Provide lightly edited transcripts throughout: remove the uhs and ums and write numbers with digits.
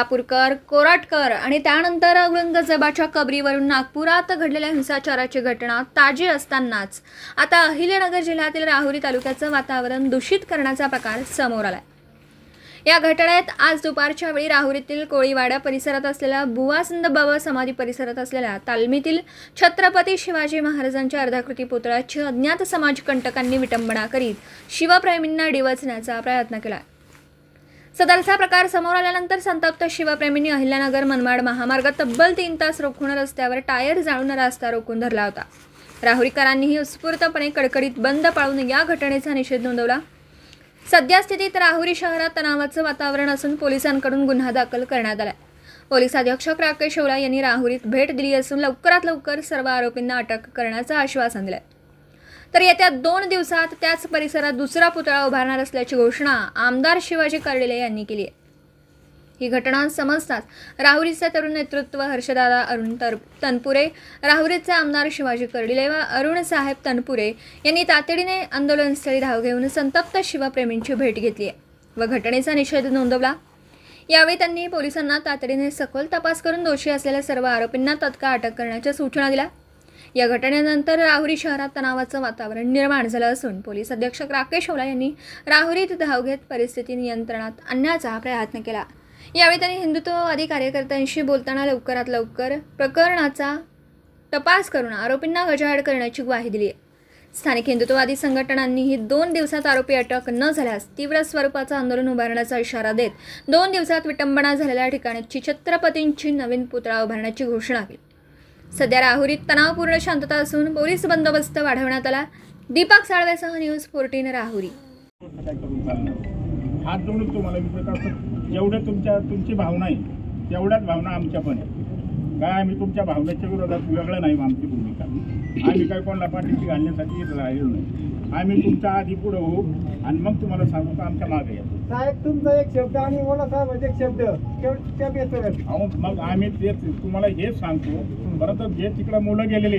सोलापूरकर, कोराटकर आणि त्यानंतर औरंगजेबाच्या कबरीवरून नागपुरात घडलेल्या हिंसाचाराची घटना ताजी असतानाच आता अहिल्यानगर जिल्ह्यातील राहुरी तालुक्याचं वातावरण दूषित करण्याचा प्रकार समोर आलाय। या घटनेत आज दुपारच्या वेळी राहुरीतील कोळीवाडा परिसरात असलेल्या बुवासंद बाबा समाधी परिसरात असलेल्या तालमीतील छत्रपती शिवाजी महाराजांच्या अर्धाकृती पुतळ्याची अज्ञात समाजकंटकांनी विटंबना करीत शिवप्रेमींना डिवचण्याचा प्रयत्न केला। सदरचा प्रकार समोर आल्यानंतर संतप्त शिवप्रेमींनी अहिल्यानगर मनमाड महामार्ग तब्बल 3 तास रोखून रस्त्यावर टायर जाळून रस्ता रोखून धरला होता। राहुरीकरांनीही उत्स्फूर्तपणे कडकडीत बंद पाळून या घटनेचा निषेध नोंदवला। सद्यस्थितीत राहुरी शहरात तणावाचं वातावरण असून पोलिसांकडून गुन्हा दाखल करण्यात आला। पोलीस अधीक्षक राकेश शेवला यांनी राहुरीत भेट दिली असून लवकरात लवकर सर्व आरोपींना अटक करण्याचं आश्वासन दिलंय। तर येत्या 2 दिवसात त्याच परिसरात दुसरा पुतळा उभारणार असल्याची घोषणा आमदार शिवाजी कर्डिले यांनी केली आहे। ही घटना समजताच राहुरीचे तरुण नेतृत्व हर्षदादा अरुण तनपुरे, राहुरीचे आमदार शिवाजी कर्डिले व अरुण साहेब तनपुरे यांनी तातडीने आंदोलनस्थळी धाव घेऊन संतप्त शिवप्रेमींची भेट घेतली आहे व घटनेचा निषेध नोंदवला। यावेळी त्यांनी पोलिसांना तातडीने सखोल तपास करून दोषी असलेल्या सर्व आरोपींना तत्काळ अटक करण्याच्या सूचना दिल्या। या घटनेनंतर राहुरी शहरात तणावाचं वातावरण निर्माण झालं असून पोलीस अधीक्षक राकेश शेवला यांनी राहुरीत धाव घेत परिस्थिती नियंत्रणात आणण्याचा प्रयत्न केला। यावेळी त्यांनी हिंदुत्ववादी कार्यकर्त्यांशी बोलताना लवकरात लवकर प्रकरणाचा तपास करून आरोपींना गजाआड करण्याची ग्वाही दिली आहे। स्थानिक हिंदुत्ववादी संघटनांनीही 2 दिवसात आरोपी अटक न झाल्यास तीव्र स्वरूपाचं आंदोलन उभारण्याचा इशारा देत 2 दिवसात विटंबना झालेल्या ठिकाणची छत्रपतींची नवीन पुतळा उभारण्याची घोषणा केली। सध्या राहुरीत तणावपूर्ण शांतता असून पोलीस बंदोबस्त वाढवण्यात आला। दीपक साळवेसह न्यूज 14 राहुरी। हात जोडून तुम्हाला जेवढं तुमची भावना आहे तेवढ्याच भावना आमच्या पण आहे। काय आम्ही तुमच्या भावनेच्या विरोधात वेगळं नाही आमची भूमिका। आम्ही काय कोणाला पाठीशी घालण्यासाठी राहिलो नाही। आम्ही तुमच्या आधी पुढे होऊ आणि मग तुम्हाला सांगू का आमच्या मागे या। साहेब तुमचा एक शब्द आणि मला साहेब एक शब्द मग आम्ही ते तुम्हाला हेच सांगतो। परत जे तिकडे मुलं गेलेले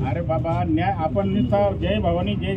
अरे बाबा न्याय आपण जय भवानी जय